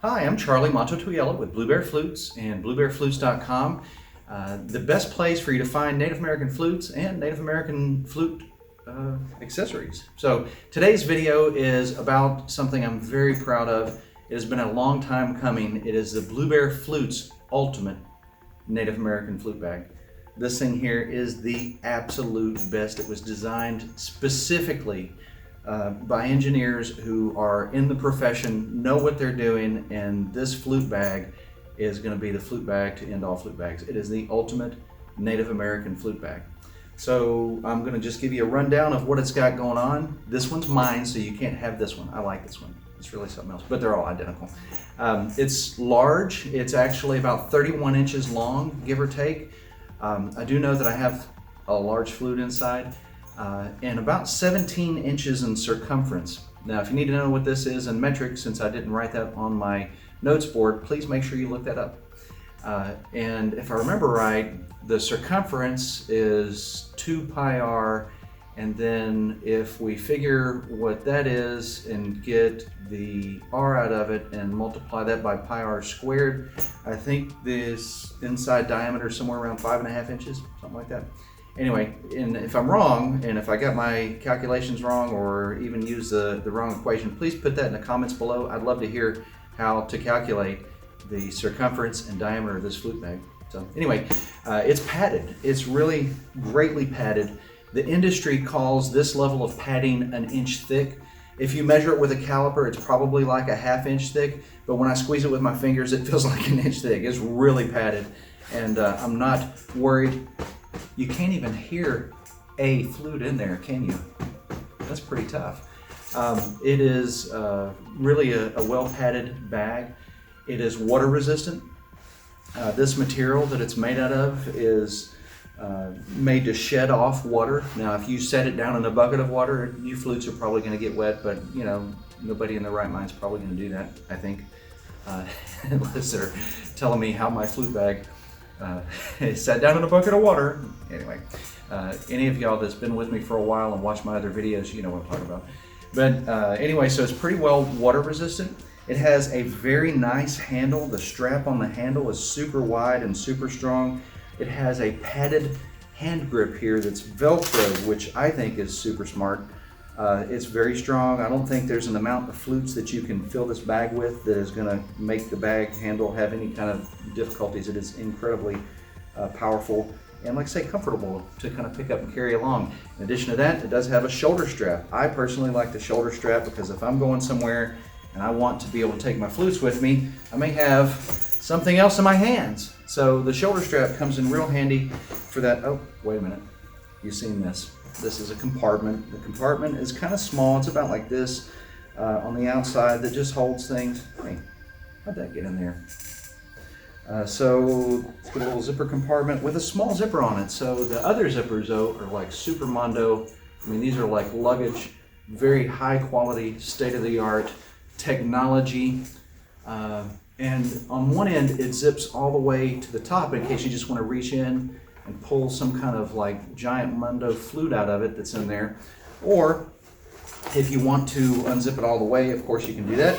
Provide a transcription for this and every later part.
Hi, I'm Charlie Mato-Toyela with Blue Bear Flutes and bluebearflutes.com. The best place for you to find Native American flutes and Native American flute accessories. So today's video is about something I'm very proud of. It has been a long time coming. It is the Blue Bear Flutes Ultimate Native American Flute Bag. This thing here is the absolute best. It was designed specifically by engineers who are in the profession, know what they're doing, and this flute bag is going to be the flute bag to end all flute bags. It is the ultimate Native American flute bag. So I'm going to just give you a rundown of what it's got going on. This one's mine, so you can't have this one. I like this one. It's really something else, but they're all identical. It's large. It's actually about 31 inches long, give or take. I do know that I have a large flute inside. And about 17 inches in circumference. Now, if you need to know what this is in metric, since I didn't write that on my notes board, please make sure you look that up. And if I remember right, the circumference is 2 pi r, and then if we figure what that is and get the r out of it and multiply that by pi r squared, I think this inside diameter is somewhere around 5.5 inches, something like that. Anyway, and if I'm wrong, and if I got my calculations wrong or even use the wrong equation, please put that in the comments below. I'd love to hear how to calculate the circumference and diameter of this flute bag. So anyway, it's padded. It's really greatly padded. The industry calls this level of padding an inch thick. If you measure it with a caliper, it's probably like a ½ inch thick, but when I squeeze it with my fingers, it feels like an inch thick. It's really padded, and I'm not worried. You can't even hear a flute in there, can you? That's pretty tough. It is really a well-padded bag. It is water resistant. This material that it's made out of is made to shed off water. Now, if you set it down in a bucket of water, your flutes are probably going to get wet, but you know, nobody in their right mind is probably going to do that, I think, unless they're telling me how my flute bag sat down in a bucket of water. Anyway, any of y'all that's been with me for a while and watched my other videos, you know what I'm talking about. But anyway, so it's pretty well water resistant. It has a very nice handle. The strap on the handle is super wide and super strong. It has a padded hand grip here that's Velcro, which I think is super smart. It's very strong. I don't think there's an amount of flutes that you can fill this bag with that is going to make the bag handle have any kind of difficulties. It is incredibly powerful and, like I say, comfortable to kind of pick up and carry along. In addition to that, it does have a shoulder strap. I personally like the shoulder strap because if I'm going somewhere and I want to be able to take my flutes with me, I may have something else in my hands. So the shoulder strap comes in real handy for that. Oh, wait a minute. You've seen this. This is a compartment. The compartment is kind of small. It's about like this on the outside that just holds things. Hey, how'd that get in there? So it's got a little zipper compartment with a small zipper on it. So the other zippers, though, are like super mondo. I mean, these are like luggage, very high quality, state-of-the-art technology. And on one end, it zips all the way to the top in case you just want to reach in and pull some kind of like giant mondo flute out of it that's in there. Or if you want to unzip it all the way, of course you can do that.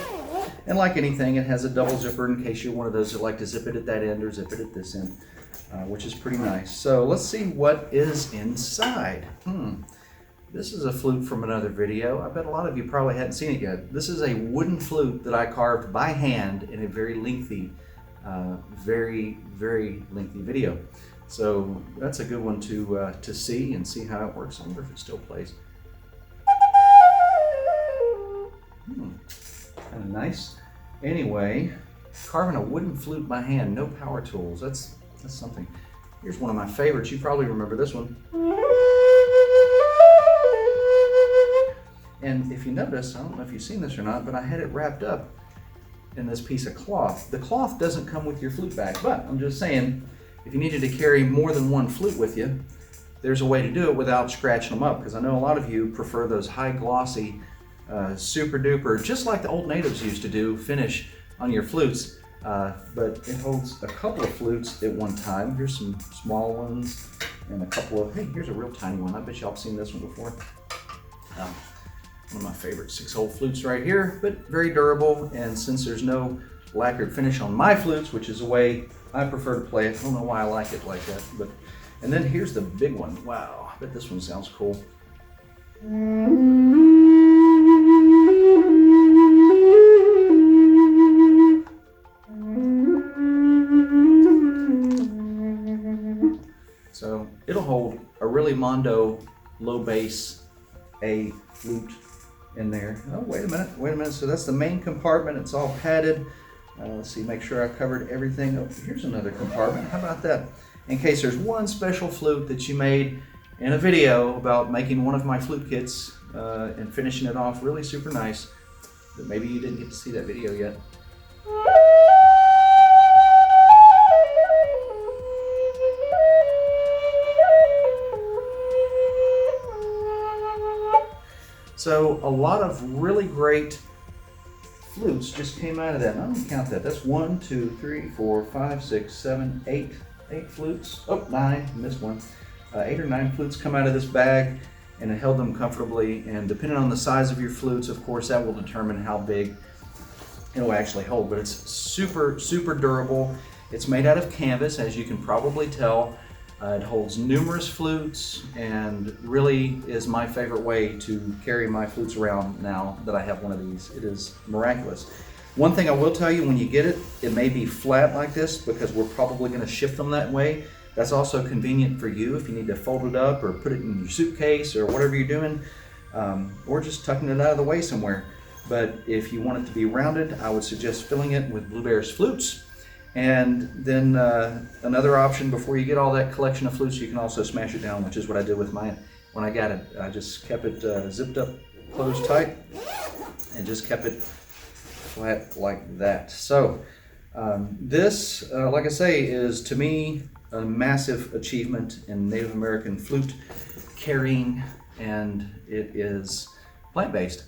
And like anything, it has a double zipper in case you're one of those that like to zip it at that end or zip it at this end, which is pretty nice. So let's see what is inside. This is a flute from another video. I bet a lot of you probably hadn't seen it yet. This is a wooden flute that I carved by hand in a very lengthy, very lengthy video. So that's a good one to see and see how it works. I wonder if it still plays. Kind of nice. Anyway, carving a wooden flute by hand, no power tools. That's something. Here's one of my favorites. You probably remember this one. And if you notice, I don't know if you've seen this or not, but I had it wrapped up in this piece of cloth. The cloth doesn't come with your flute bag, but I'm just saying, if you needed to carry more than one flute with you, there's a way to do it without scratching them up, because I know a lot of you prefer those high glossy, super duper, just like the old natives used to do, finish on your flutes. But it holds a couple of flutes at one time. Here's some small ones and a couple of, hey, here's a real tiny one. I bet y'all have seen this one before. One of my favorite 6-hole flutes right here, but very durable. And since there's no lacquered finish on my flutes, which is the way I prefer to play it. I don't know why I like it like that, but, and then here's the big one. Wow, I bet this one sounds cool. So it'll hold a really mondo low bass A flute in there. Oh, wait a minute. So that's the main compartment. It's all padded. Let's see, make sure I covered everything. Oh, here's another compartment. How about that? In case there's one special flute that you made in a video about making one of my flute kits and finishing it off really super nice, but maybe you didn't get to see that video yet. So a lot of really great flutes just came out of that. I'm gonna count that. That's 1, 2, 3, 4, 5, 6, 7, 8 flutes. Oh, 9, missed one. 8 or 9 flutes come out of this bag, and it held them comfortably. And depending on the size of your flutes, of course, that will determine how big it'll actually hold. But it's super, super durable. It's made out of canvas, as you can probably tell. It holds numerous flutes and really is my favorite way to carry my flutes around now that I have one of these. It is miraculous. One thing I will tell you, when you get it, it may be flat like this because we're probably going to ship them that way. That's also convenient for you if you need to fold it up or put it in your suitcase or whatever you're doing, or just tucking it out of the way somewhere. But if you want it to be rounded, I would suggest filling it with Blue Bear's flutes. And then another option, before you get all that collection of flutes, you can also smash it down, which is what I did with mine when I got it. I just kept it zipped up, closed tight, and just kept it flat like that. So this, like I say, is to me a massive achievement in Native American flute carrying, and it is plant-based.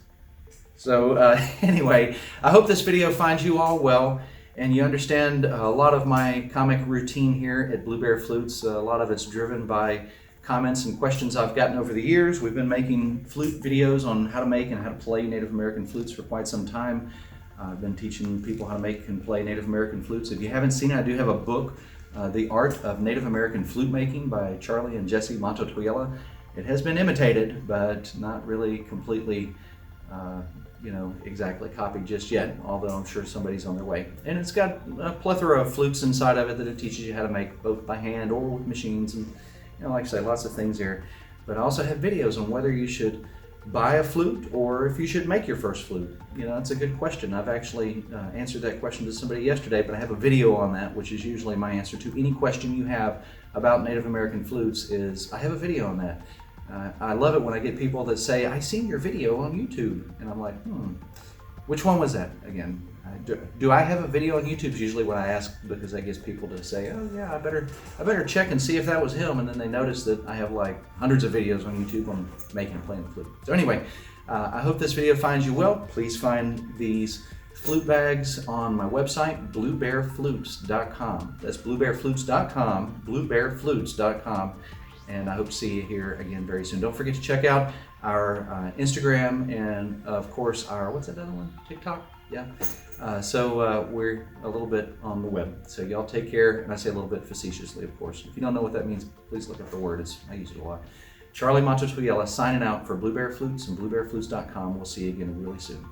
So anyway, I hope this video finds you all well, and you understand a lot of my comic routine here at Blue Bear Flutes. A lot of it's driven by comments and questions I've gotten over the years. We've been making flute videos on how to make and how to play Native American flutes for quite some time. I've been teaching people how to make and play Native American flutes. If you haven't seen it, I do have a book, The Art of Native American Flute Making by Charlie and Jesse Mato-Toyela. It has been imitated, but not really completely exactly copied just yet, although I'm sure somebody's on their way. And it's got a plethora of flutes inside of it that it teaches you how to make both by hand or with machines, and like I say, lots of things here. But I also have videos on whether you should buy a flute or if you should make your first flute. That's a good question. I've actually answered that question to somebody yesterday, but I have a video on that, which is usually my answer to any question you have about Native American flutes. Is I have a video on that. I love it when I get people that say, "I seen your video on YouTube," and I'm like, which one was that again? Do I have a video on YouTube? Is usually what I ask, because that gets people to say, "Oh yeah, I better check and see if that was him," and then they notice that I have like hundreds of videos on YouTube on making and playing the flute. So anyway, I hope this video finds you well. Please find these flute bags on my website, bluebearflutes.com. That's bluebearflutes.com, bluebearflutes.com. And I hope to see you here again very soon. Don't forget to check out our Instagram and, of course, our, what's that other one? TikTok? Yeah. So we're a little bit on the web. So y'all take care. And I say a little bit facetiously, of course. If you don't know what that means, please look up the word. I use it a lot. Charlie Mato-Toyela signing out for Blue Bear Flutes and bluebearflutes.com. We'll see you again really soon.